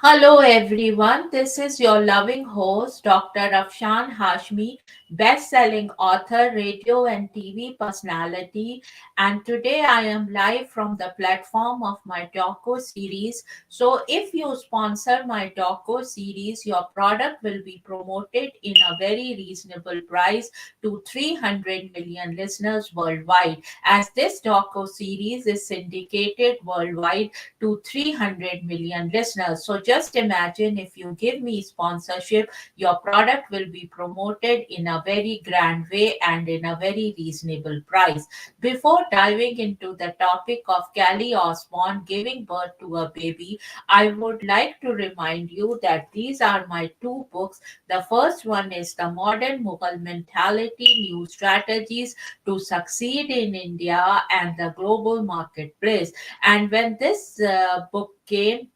Hello everyone, this is your loving host Dr. Afshan Hashmi, best-selling author, radio and TV personality, and today I am live from the platform of my doco series. So if you sponsor my doco series, your product will be promoted in a very reasonable price to 300 million listeners worldwide. As this doco series is syndicated worldwide to 300 million listeners. So just imagine if you give me sponsorship, your product will be promoted in a very grand way and in a very reasonable price. Before diving into the topic of Kelly Osbourne giving birth to a baby, I would like to remind you that these are my two books. The first one is The Modern Mughal Mentality New Strategies to Succeed in India and the Global Marketplace. And when this book came,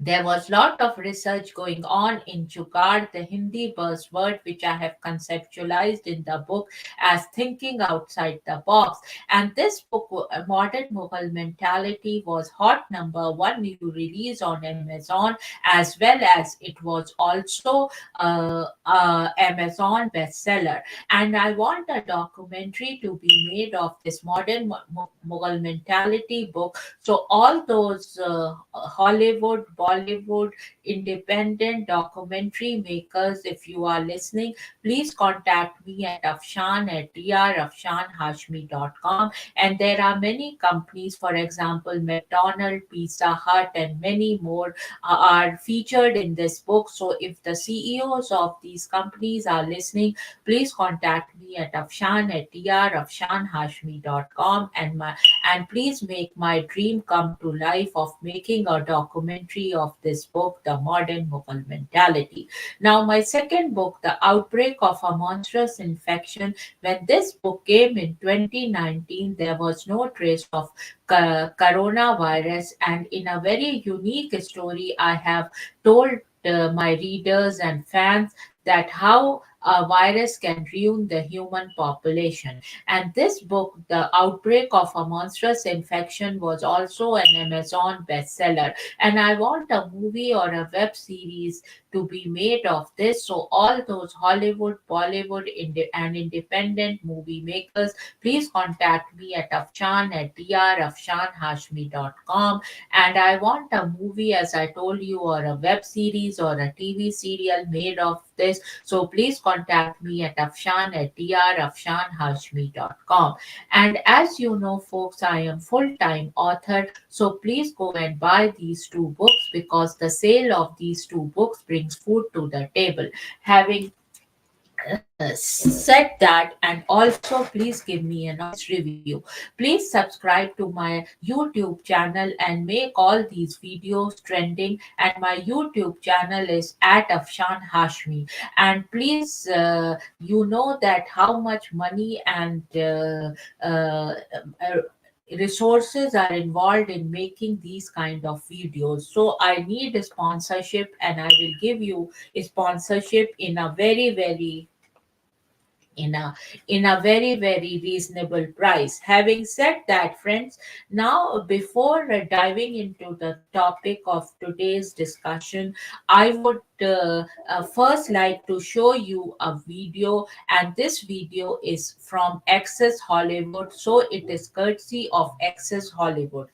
there was lot of research going on in Jugaad, the Hindi buzzword, which I have conceptualized in the book as thinking outside the box. And this book, Modern Mughal Mentality, was hot number one new release on Amazon, as well as it was also Amazon bestseller. And I want a documentary to be made of this Modern Mughal Mentality book, so all those Hollywood, Bollywood, independent documentary makers, if you are listening, please contact me at Afshan at drafshanhashmi.com. And there are many companies, for example, McDonald's, Pizza Hut, and many more are featured in this book. So if the CEOs of these companies are listening, please contact me at Afshan at drafshanhashmi.com, and please make my dream come to life of making a documentary of this book, The Modern Mughal Mentality. Now, my second book, The Outbreak of a Monstrous Infection, when this book came in 2019, there was no trace of coronavirus, and in a very unique story, I have told my readers and fans that how a virus can ruin the human population. And this book, The Outbreak of a Monstrous Infection, was also an Amazon bestseller. And I want a movie or a web series to be made of this. So, all those Hollywood, Bollywood, and independent movie makers, please contact me at Afshan at drafshanhashmi.com. And I want a movie, as I told you, or a web series or a TV serial made of this. So please contact me at Afshan at drafshanhashmi.com. And as you know, folks, I am full-time author. So please go and buy these two books because the sale of these two books brings food to the table. Having said that, and also please give me a nice review. Please subscribe to my YouTube channel and make all these videos trending. And my YouTube channel is at Afshan Hashmi. And please, you know that how much money and resources are involved in making these kind of videos. So I need a sponsorship, and I will give you a sponsorship in a in a very reasonable price. Having said that, friends, now before diving into the topic of today's discussion, I would first like to show you a video, and this video is from Access Hollywood, so it is courtesy of Access Hollywood.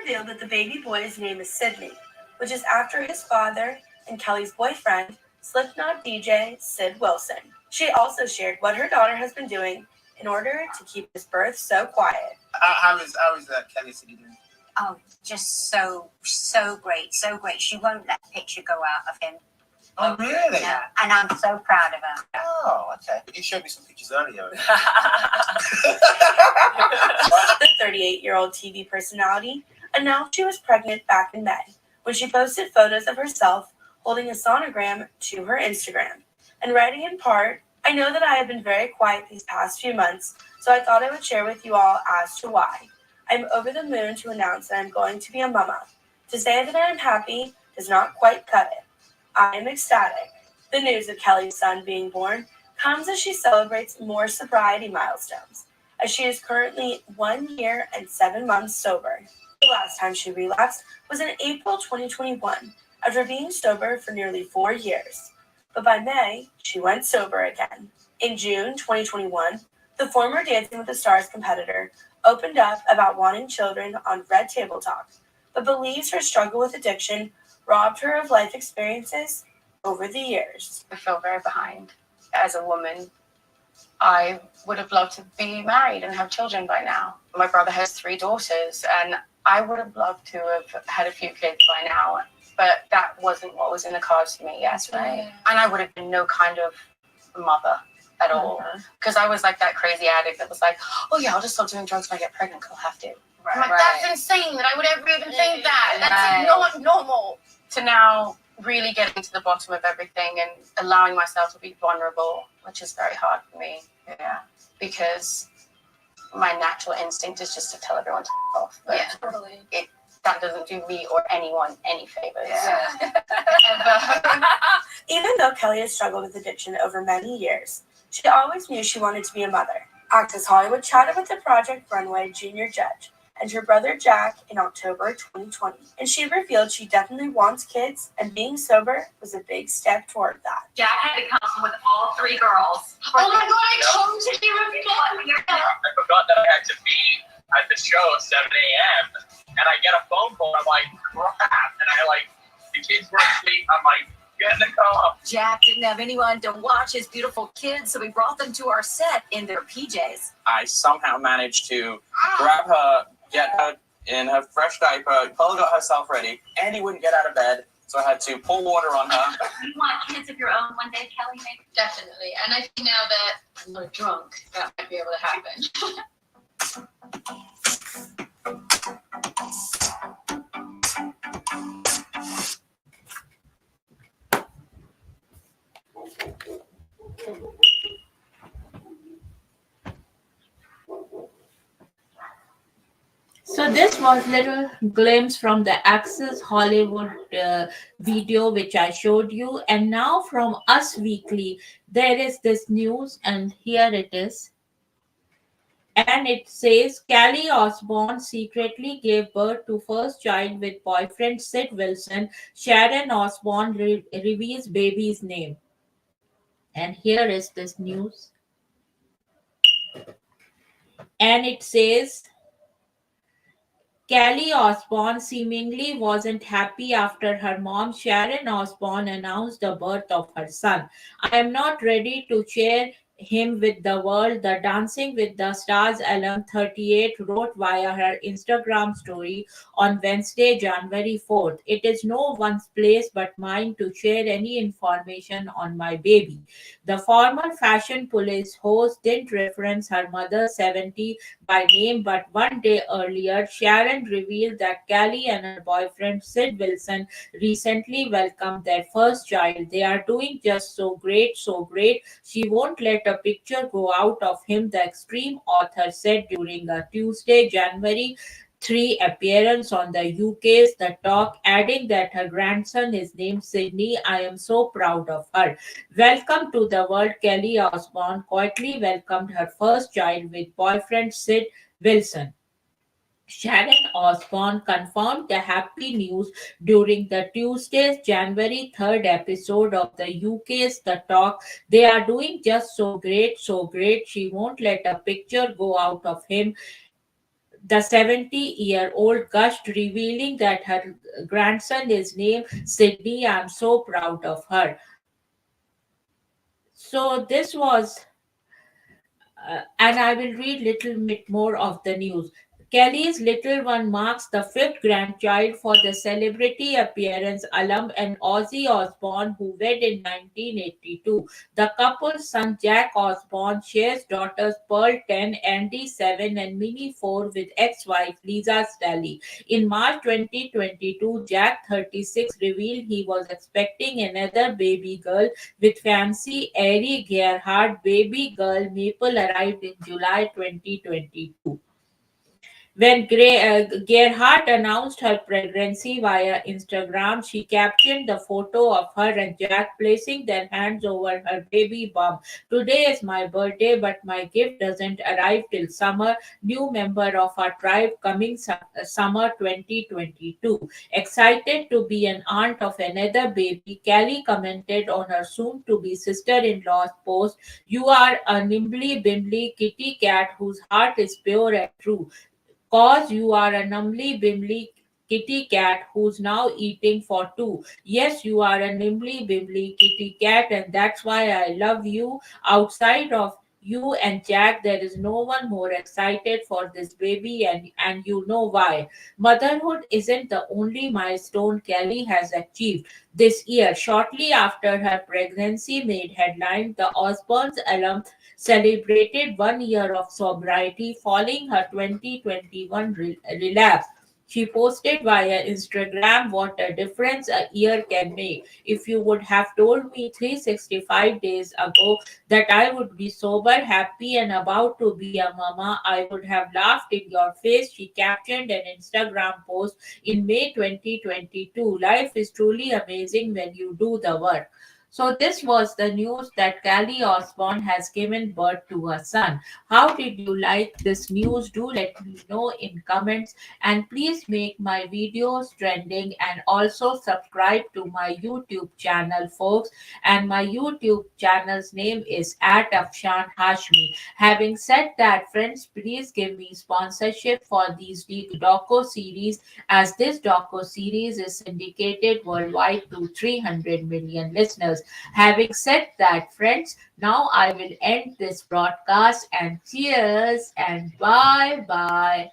Revealed that the baby boy's name is Sydney, which is after his father and Kelly's boyfriend, Slipknot DJ Sid Wilson. She also shared what her daughter has been doing in order to keep his birth so quiet. How is Kelly City doing? Oh, just so great, so great. She won't let a picture go out of him. Oh, really? Yeah, and I'm so proud of her. Oh, okay. You showed me some pictures earlier. The 38-year-old TV personality announced she was pregnant back in May when she posted photos of herself holding a sonogram to her Instagram and writing in part, "I know that I have been very quiet these past few months, so I thought I would share with you all as to why. I'm over the moon to announce that I'm going to be a mama. To say that I am happy does not quite cut it. I am ecstatic." The news of Kelly's son being born comes as she celebrates more sobriety milestones, as she is currently 1 year and 7 months sober. The last time she relapsed was in April 2021, after being sober for nearly 4 years. But by May, she went sober again. In June 2021, the former Dancing with the Stars competitor opened up about wanting children on Red Table Talk, but believes her struggle with addiction robbed her of life experiences over the years. I feel very behind. As a woman, I would have loved to be married and have children by now. My brother has 3 daughters, and I would have loved to have had a few kids by now, but that wasn't what was in the cards for me yet. Right. And I would have been no kind of mother at all, because I was like that crazy addict that was like, oh yeah, I'll just stop doing drugs when I get pregnant because I'll have to. Right. I'm like, that's insane that I would ever even think that. That's not normal. To now really getting to the bottom of everything and allowing myself to be vulnerable, which is very hard for me. Yeah. Because my natural instinct is just to tell everyone to off. But yeah, totally. That doesn't do me or anyone any favors. Yeah. Even though Kelly has struggled with addiction over many years, she always knew she wanted to be a mother. Access Hollywood chatted with the Project Runway junior judge and her brother Jack in October 2020, and she revealed she definitely wants kids, and being sober was a big step toward that. Jack had to come with all 3 girls. Oh my god, I totally forgot. I forgot that I had to be at the show at 7 a.m. and I get a phone call. I'm like, crap. And the kids were asleep. I'm like, get in the car. Jack didn't have anyone to watch his beautiful kids, so we brought them to our set in their PJs. I somehow managed to grab her, get her in her fresh diaper. Paula got herself ready. Andy wouldn't get out of bed, so I had to pour water on her. You want kids of your own one day, Kelly? Maybe? Definitely. And I think now that I'm not drunk, that might be able to happen. So this was little glimpse from the Access Hollywood video which I showed you, and now from Us Weekly there is this news, and here it is. And it says Kelly Osbourne secretly gave birth to first child with boyfriend Sid Wilson. Sharon Osbourne reveals baby's name. And here is this news. And it says Kelly Osbourne seemingly wasn't happy after her mom, Sharon Osbourne, announced the birth of her son. I am not ready to share him with the world, the Dancing with the Stars alum 38 wrote via her Instagram story on Wednesday, January 4th. It is no one's place but mine to share any information on my baby. The former fashion police host didn't reference her mother 70 by name, but one day earlier, Sharon revealed that Kelly and her boyfriend Sid Wilson recently welcomed their first child. They are doing just so great, so great. She won't let a picture go out of him, the extreme author said during a Tuesday, January 3 appearance on the UK's The Talk, adding that her grandson is named Sydney. I am so proud of her. Welcome to the world. Kelly Osbourne quietly welcomed her first child with boyfriend Sid Wilson. Sharon Osbourne confirmed the happy news during the Tuesday's January 3rd episode of the UK's The Talk. They are doing just so great, so great. She won't let a picture go out of him, the 70-year-old gushed, revealing that her grandson is named Sydney. I'm so proud of her. So this was, and I will read little bit more of the news. Kelly's little one marks the fifth grandchild for the celebrity appearance alum and Ozzy Osbourne, who wed in 1982. The couple's son Jack Osbourne shares daughters Pearl 10, Andy 7, and Minnie 4 with ex-wife Lisa Staley. In March 2022, Jack 36 revealed he was expecting another baby girl with fancy Airy Gerhard. Baby girl Maple arrived in July 2022. When Gerhardt announced her pregnancy via Instagram, she captioned the photo of her and Jack placing their hands over her baby bump. Today is my birthday, but my gift doesn't arrive till summer. New member of our tribe coming summer 2022. Excited to be an aunt of another baby, Kelly commented on her soon to be sister in law's post. You are a nimbly bimbly kitty cat whose heart is pure and true. Cause you are a numbly bimbly kitty cat who's now eating for two. Yes, you are a nimbly bimbly kitty cat, and that's why I love you. Outside of you and Jack, there is no one more excited for this baby, and you know why. Motherhood isn't the only milestone Kelly has achieved this year. Shortly after her pregnancy made headline, the Osbourne's alum celebrated 1 year of sobriety following her 2021 relapse. She posted via Instagram what a difference a year can make. If you would have told me 365 days ago that I would be sober, happy, and about to be a mama, I would have laughed in your face. She captioned an Instagram post in May 2022. Life is truly amazing when you do the work. So this was the news that Kelly Osbourne has given birth to a son. How did you like this news? Do let me know in comments, and please make my videos trending and also subscribe to my YouTube channel, folks. And my YouTube channel's name is at Afshan Hashmi. Having said that, friends, please give me sponsorship for these doco series, as this doco series is syndicated worldwide to 300 million listeners. Having said that, friends, now I will end this broadcast, and cheers and bye bye.